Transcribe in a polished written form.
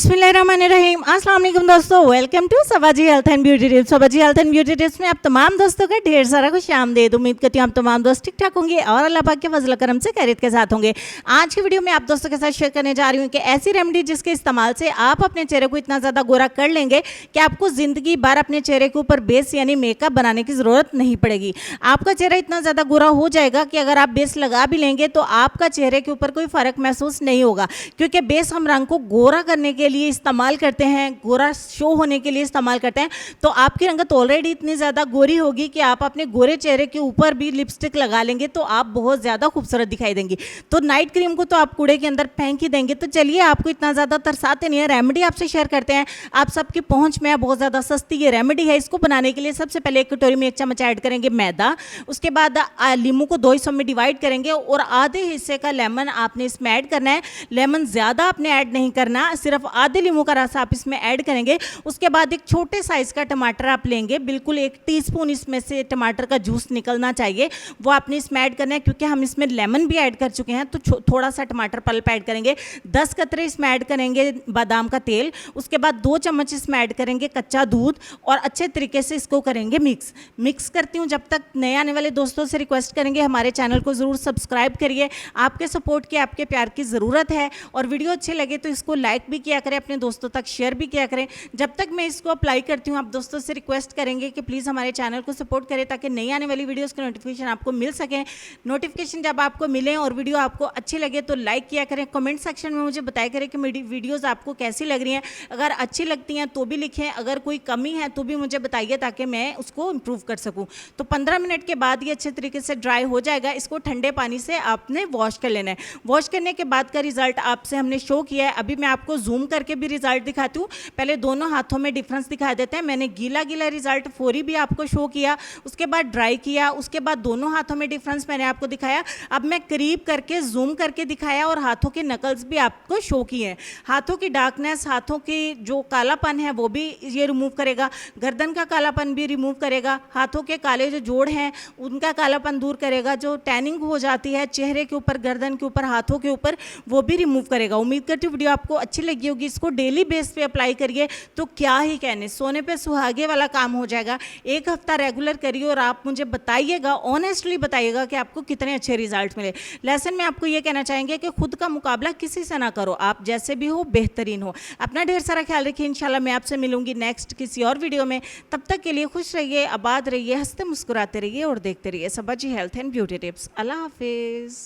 बिस्मिल्लाहिर्रहमानिर्रहीम। अस्सलाम वालेकुम दोस्तों, welcome to Sabaji health and beauty tips. Sabaji health and beauty tips में आप तमाम दोस्तों का ढेर सारा खुश आमदीद। उम्मीद करती हूँ आप तमाम दोस्त ठीक ठाक होंगे और अल्लाह पाक के फजल करम से खैरियत के साथ होंगे। आज की वीडियो में आप दोस्तों के साथ शेयर करने जा रही हूँ कि ऐसी रेमेडी जिसके इस्तेमाल से आप अपने चेहरे को इतना ज़्यादा गोरा कर लेंगे कि आपको ज़िंदगी भर अपने चेहरे के ऊपर बेस यानी मेकअप बनाने की ज़रूरत नहीं पड़ेगी। आपका चेहरा इतना ज़्यादा गोरा हो जाएगा कि अगर आप बेस लगा भी लेंगे तो आपका चेहरे के ऊपर कोई फ़र्क महसूस नहीं होगा, क्योंकि बेस हम रंग को गोरा करने के लिए इस्तेमाल करते हैं, गोरा शो होने के लिए इस्तेमाल करते हैं। तो आपकी रंगत ऑलरेडी इतनी ज़्यादा गोरी होगी कि आप अपने गोरे चेहरे के ऊपर भी लिपस्टिक लगा लेंगे तो आप बहुत ज़्यादा खूबसूरत दिखाई देंगी। तो नाइट क्रीम को तो आप कूड़े के अंदर फेंक ही देंगे। तो चलिए, आपको इतना ज़्यादा तरसाते नहीं है, रेमेडी आपसे शेयर करते हैं। आप सबकी पहुँच में है, बहुत ज़्यादा सस्ती ये रेमेडी है। इसको बनाने के लिए सबसे पहले एक कटोरी में 1 चम्मच ऐड करेंगे मैदा। उसके बाद लींबू को 2 हिस्सों में डिवाइड करेंगे और आधे हिस्से का लेमन आपने इसमें ऐड करना है। लेमन ज़्यादा आपने ऐड नहीं करना, सिर्फ आधे लींबू का रस आप इसमें ऐड करेंगे। उसके बाद एक छोटे साइज़ का टमाटर आप लेंगे, बिल्कुल 1 टीस्पून इसमें से टमाटर का जूस निकलना चाहिए, वो आपने इसमें ऐड करना है। क्योंकि हम इसमें लेमन भी ऐड कर चुके हैं तो थोड़ा सा टमाटर पल्प ऐड करेंगे। 10 कतरे इसमें ऐड करेंगे बादाम का तेल। उसके बाद 2 चम्मच इसमें ऐड करेंगे कच्चा दूध और अच्छे तरीके से इसको करेंगे मिक्स करती हूँ। जब तक नए आने वाले दोस्तों से रिक्वेस्ट करेंगे हमारे चैनल को ज़रूर सब्सक्राइब करिए। आपके सपोर्ट की, आपके प्यार की ज़रूरत है। और वीडियो अच्छे लगे तो इसको लाइक भी किया करें, अपने दोस्तों तक शेयर भी किया करें। जब तक मैं इसको अप्लाई करती हूँ आप दोस्तों से रिक्वेस्ट करेंगे कि प्लीज़ हमारे चैनल को सपोर्ट करें ताकि नई आने वाली वीडियोस की नोटिफिकेशन आपको मिल सके। नोटिफिकेशन जब आपको मिले और वीडियो आपको अच्छी लगे तो लाइक किया करें। कमेंट सेक्शन में मुझे बताया करें कि मेरी वीडियोज़ आपको कैसी लग रही हैं। अगर अच्छी लगती हैं तो भी लिखें, अगर कोई कमी है तो भी मुझे बताइए ताकि मैं उसको इम्प्रूव कर सकूँ। तो 15 मिनट के बाद ये अच्छे तरीके से ड्राई हो जाएगा। इसको ठंडे पानी से आपने वॉश कर लेना है। वॉश करने के बाद का रिजल्ट आपसे हमने शो किया है। अभी मैं आपको जूम करके भी रिजल्ट दिखाती हूँ। पहले दोनों हाथों में डिफरेंस दिखा देते हैं। मैंने गीला गीला रिजल्ट फौरी भी आपको शो किया, उसके बाद ड्राई किया, उसके बाद दोनों हाथों में डिफरेंस मैंने आपको दिखाया। अब मैं करीब करके जूम करके दिखाया और हाथों के नकल्स भी आपको शो किए हैं। हाथों की डार्कनेस, हाथों की जो कालापन है वो भी ये रिमूव करेगा, गर्दन का कालापन भी रिमूव करेगा, हाथों के काले जो जोड़ हैं उनका कालापन दूर करेगा, जो टैनिंग हो जाती है चेहरे के ऊपर, गर्दन के ऊपर, हाथों के ऊपर, वो भी रिमूव करेगा। उम्मीद करती हूँ वीडियो आपको अच्छी लगी होगी। इसको डेली बेस पे अप्लाई करिए तो क्या ही कहने, सोने पे सुहागे वाला काम हो जाएगा। 1 हफ्ता रेगुलर करिए और आप मुझे बताइएगा, ऑनेस्टली बताइएगा कि आपको कितने अच्छे रिजल्ट मिले। लेसन में आपको ये कहना चाहेंगे कि खुद का मुकाबला किसी से ना करो, आप जैसे भी हो बेहतरीन हो। अपना ढेर सारा ख्याल रखिए। इंशाल्लाह मैं आपसे मिलूंगी नेक्स्ट किसी और वीडियो में। तब तक के लिए खुश रहिए, आबाद रहिए, हंसते मुस्कुराते रहिए और देखते रहिए सबाजी हेल्थ एंड ब्यूटी टिप्स। अल्लाह हाफिज़।